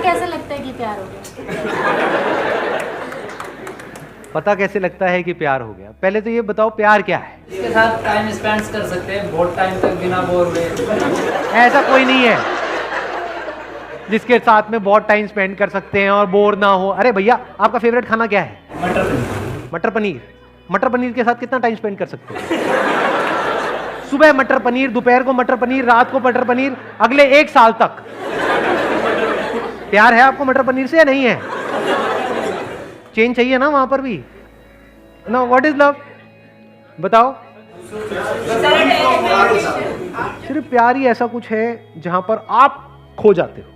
कैसे लगता है कि प्यार हो गया? पता कैसे लगता है कि प्यार हो गया? पहले तो ये बताओ प्यार क्या है? इसके साथ टाइम स्पेंड कर सकते हैं बहुत टाइम तक बिना बोर हुए। ऐसा कोई नहीं है जिसके साथ में बहुत टाइम स्पेंड कर सकते हैं और बोर ना हो। अरे भैया, आपका फेवरेट खाना क्या है? मटर पनीर। मटर पनीर। मटर पनीर के साथ कितना टाइम स्पेंड कर सकते हैं? सुबह मटर पनीर, दोपहर को मटर पनीर, रात को मटर पनीर, अगले 1 साल तक। प्यार है आपको मटर पनीर से या नहीं है? चेंज चाहिए ना वहां पर भी ना। What is love? बताओ। सिर्फ प्यार ही ऐसा कुछ है जहां पर आप खो जाते हो।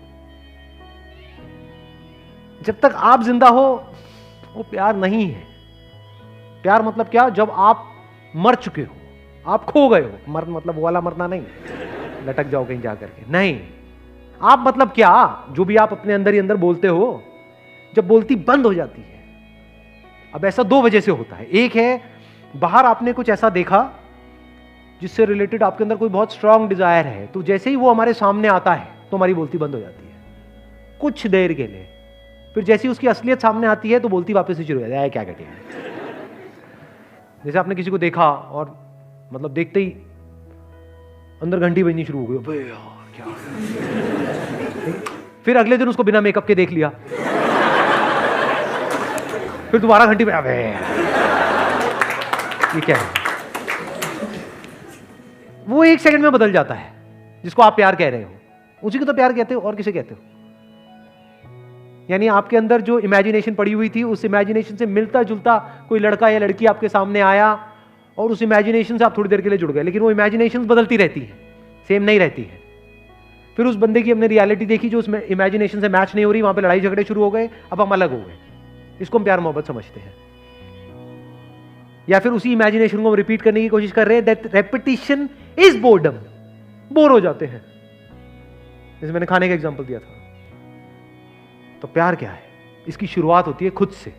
जब तक आप जिंदा हो वो प्यार नहीं है। प्यार मतलब क्या? जब आप मर चुके हो, आप खो गए हो। मर मतलब वो वाला मरना नहीं, लटक जाओ कहीं जा करके, नहीं। आप मतलब क्या? जो भी आप अपने अंदर ही अंदर बोलते हो, जब बोलती बंद हो जाती है। अब ऐसा 2 वजह से होता है। एक है बाहर आपने कुछ ऐसा देखा जिससे रिलेटेड आपके अंदर कोई बहुत स्ट्रांग डिजायर है, तो जैसे ही वो हमारे सामने आता है तो हमारी बोलती बंद हो जाती है कुछ देर के लिए। फिर जैसे ही उसकी असलियत सामने आती है तो बोलती वापस से शुरू हो जाती है। क्या कहते हैं? जैसे आपने किसी को देखा और मतलब देखते ही अंदर घंटी बजनी शुरू हो गई, अबे यार क्या। फिर अगले दिन उसको बिना मेकअप के देख लिया, फिर दोबारा घंटी पे, अबे ये क्या है? वो 1 सेकंड में बदल जाता है जिसको आप प्यार कह रहे हो, उसी को तो प्यार कहते हो। और किसे कहते हो? यानी आपके अंदर जो इमेजिनेशन पड़ी हुई थी, उस इमेजिनेशन से मिलता जुलता कोई लड़का या लड़की आपके सामने आया और उस इमेजिनेशन से आप थोड़ी देर के लिए जुड़ गए, लेकिन वो इमेजिनेशन बदलती रहती है, सेम नहीं रहती है। फिर उस बंदे की हमने रियलिटी देखी जो उसमें इमेजिनेशन से मैच नहीं हो रही, वहां पे लड़ाई झगड़े शुरू हो गए, अब हम अलग हो गए। इसको हम प्यार मोहब्बत समझते हैं। या फिर उसी इमेजिनेशन को हम रिपीट करने की कोशिश कर रहे हैं। That repetition is boredom. Bore हो जाते हैं। जैसे मैंने खाने का एग्जांपल दिया था। तो प्यार क्या है? इसकी शुरुआत होती है खुद से।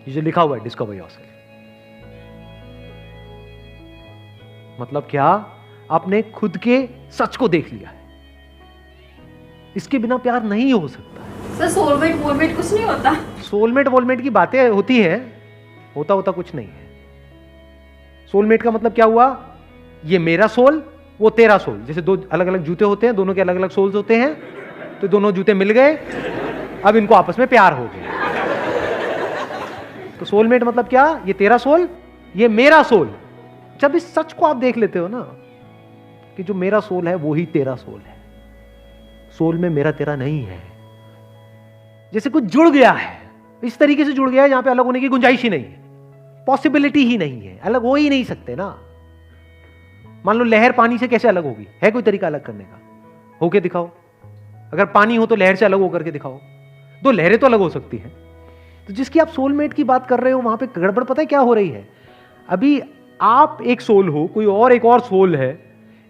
ये जो लिखा हुआ है डिस्कवर योरसेल्फ, मतलब क्या? आपने खुद के सच को देख लिया है। इसके बिना प्यार नहीं हो सकता। सर सोलमेट वोलमेट कुछ नहीं होता? सोलमेट वोलमेट की बातें होती हैं, होता कुछ नहीं है। सोलमेट का मतलब क्या हुआ? ये मेरा सोल, वो तेरा सोल। जैसे 2 अलग अलग जूते होते हैं, दोनों के अलग अलग सोल्स होते हैं, तो दोनों जूते मिल गए, अब इनको आपस में प्यार हो गया। तो सोलमेट मतलब क्या? ये तेरा सोल, ये मेरा सोल। जब इस सच को आप देख लेते हो ना कि जो मेरा सोल है वो ही तेरा सोल है, सोल में मेरा तेरा नहीं है। जैसे कुछ जुड़ गया है, इस तरीके से जुड़ गया है जहां पे अलग होने की गुंजाइश ही नहीं है, पॉसिबिलिटी ही नहीं है, अलग हो ही नहीं सकते ना। मान लो लहर पानी से कैसे अलग होगी? है कोई तरीका अलग करने का? होके दिखाओ। अगर पानी हो तो लहर से अलग होकर के दिखाओ। 2 लहरें तो अलग हो सकती हैं। तो जिसकी आप सोलमेट की बात कर रहे हो, वहां पे गड़बड़ पता है क्या हो रही है? अभी आप एक सोल हो, कोई और एक और सोल है,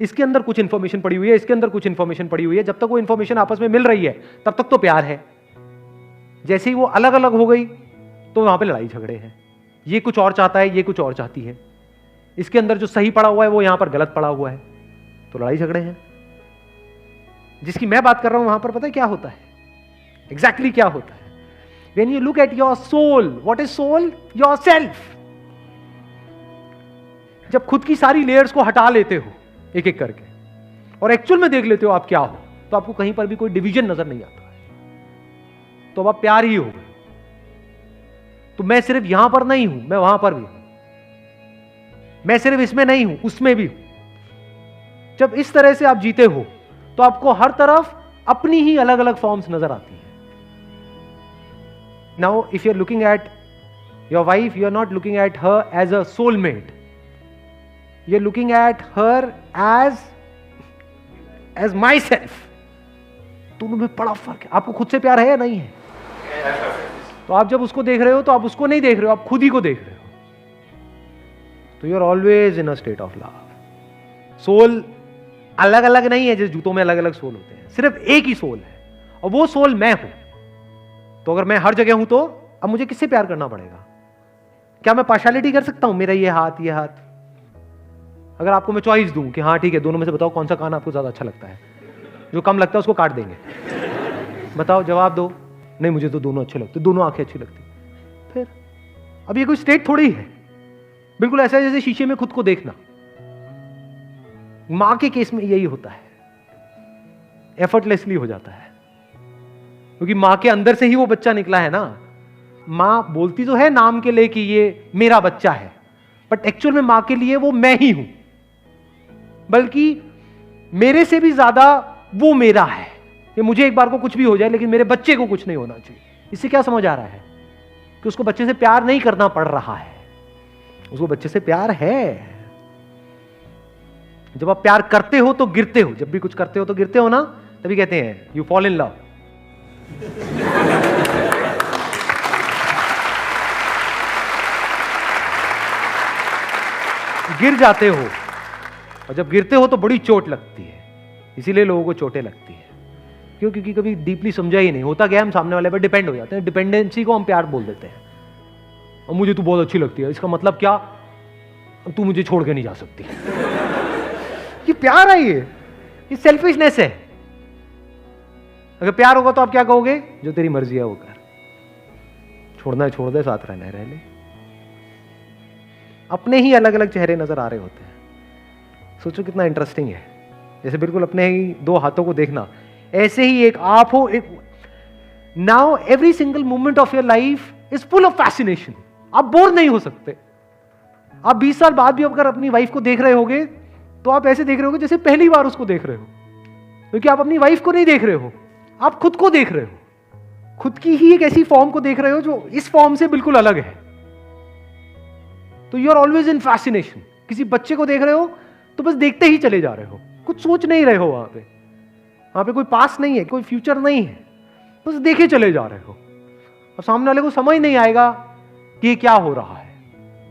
इसके अंदर कुछ इंफॉर्मेशन पड़ी हुई है, इसके अंदर कुछ इंफॉर्मेशन पड़ी हुई है। जब तक वो इंफॉर्मेशन आपस में मिल रही है तब तक तो प्यार है। जैसे ही वो अलग अलग हो गई तो वहां पे लड़ाई झगड़े हैं। ये कुछ और चाहता है, ये कुछ और चाहती है। इसके अंदर जो सही पड़ा हुआ है वो यहां पर गलत पड़ा हुआ है, तो लड़ाई झगड़े हैं। जिसकी मैं बात कर रहा हूं वहां पर पता है क्या होता है? एग्जैक्टली क्या होता है? When you look at your soul, what is soul? Yourself. जब खुद की सारी लेयर्स को हटा लेते हो एक एक करके और एक्चुअल में देख लेते हो आप क्या हो, तो आपको कहीं पर भी कोई डिवीजन नजर नहीं आता है। तो अब आप प्यार ही हो गए। तो मैं सिर्फ यहां पर नहीं हूं, मैं वहां पर भी हूं। मैं सिर्फ इसमें नहीं हूं, उसमें भी हूं। जब इस तरह से आप जीते हो तो आपको हर तरफ अपनी ही अलग अलग फॉर्म्स नजर आती हैं। Now if you are looking at your wife, you are not looking at her as a soulmate, you are looking at her as myself. दोनों में बड़ा फर्क है। आपको खुद से प्यार है या नहीं है? तो आप जब उसको देख रहे हो तो आप उसको नहीं देख रहे हो, आप खुद ही को देख रहे हो। तो you are always in a state of love. Soul अलग अलग नहीं है, जैसे जूतों में अलग अलग सोल होते हैं, सिर्फ एक ही सोल है और वो सोल मैं हूं। तो अगर मैं हर जगह हूं तो अब मुझे किससे प्यार करना पड़ेगा? क्या मैं पार्शियलिटी कर सकता हूं? मेरा ये हाथ, ये हाथ। अगर आपको मैं चॉइस दूं कि हाँ ठीक है, दोनों में से बताओ कौन सा कान आपको ज्यादा अच्छा लगता है, जो कम लगता है उसको काट देंगे। बताओ, जवाब दो। नहीं, मुझे तो दोनों अच्छे लगते, दोनों आंखें अच्छी लगती। फिर अब ये कोई स्टेट थोड़ी है, बिल्कुल ऐसा है जैसे शीशे में खुद को देखना। मां के केस में यही होता है, एफर्टलेसली हो जाता है, क्योंकि मां के अंदर से ही वो बच्चा निकला है ना। मां बोलती तो है नाम के लिए कि ये मेरा बच्चा है, बट एक्चुअल में मां के लिए वो मैं ही हूं, बल्कि मेरे से भी ज्यादा वो मेरा है। कि मुझे एक बार को कुछ भी हो जाए लेकिन मेरे बच्चे को कुछ नहीं होना चाहिए। इससे क्या समझ आ रहा है कि उसको बच्चे से प्यार नहीं करना पड़ रहा है, उसको बच्चे से प्यार है। जब आप प्यार करते हो तो गिरते हो, जब भी कुछ करते हो तो गिरते हो ना, तभी कहते हैं यू फॉल इन लव। गिर जाते हो, और जब गिरते हो तो बड़ी चोट लगती है। इसीलिए लोगों को चोटें लगती है, क्यों? क्योंकि कभी डीपली समझा ही नहीं होता। क्या हम सामने वाले पर डिपेंड हो जाते हैं, डिपेंडेंसी को हम प्यार बोल देते हैं। और मुझे तू बहुत अच्छी लगती है, इसका मतलब क्या? तू मुझे छोड़ के नहीं जा सकती। ये प्यार है, ये सेल्फिशनेस है। अगर प्यार होगा तो आप क्या कहोगे? जो तेरी मर्जी है वो कर, छोड़ना है छोड़ दे, साथ रहना है रह ले। अपने ही अलग अलग चेहरे नजर आ रहे होते हैं। सोचो कितना इंटरेस्टिंग है। जैसे बिल्कुल अपने ही दो हाथों को देखना, ऐसे ही एक आप हो, एक now every single moment of your life is full of fascination. आप बोर नहीं हो सकते। आप 20 साल बाद भी अगर अपनी वाइफ को देख रहे होगे तो आप ऐसे देख रहे होगे जैसे पहली बार उसको देख रहे हो, क्योंकि आप अपनी वाइफ को नहीं देख रहे हो, आप खुद को देख रहे हो। खुद की ही एक ऐसी फॉर्म को देख रहे हो जो इस फॉर्म से बिल्कुल अलग है। तो you are always in fascination. किसी बच्चे को देख रहे हो तो बस देखते ही चले जा रहे हो, कुछ सोच नहीं रहे हो। वहां पे कोई पास नहीं है, कोई फ्यूचर नहीं है, बस देखे चले जा रहे हो। और सामने वाले को समझ नहीं आएगा कि ये क्या हो रहा है,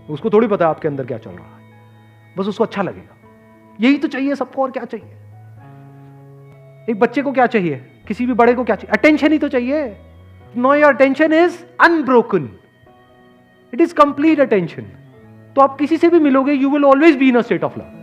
उसको थोड़ी पता है आपके अंदर क्या चल रहा है, बस उसको अच्छा लगेगा। यही तो चाहिए सबको, और क्या चाहिए? एक बच्चे को क्या चाहिए, किसी भी बड़े को क्या चाहिए? अटेंशन ही तो चाहिए। No, your attention is unbroken, it is complete attention. तो आप किसी से भी मिलोगे, you will always be in a state of love.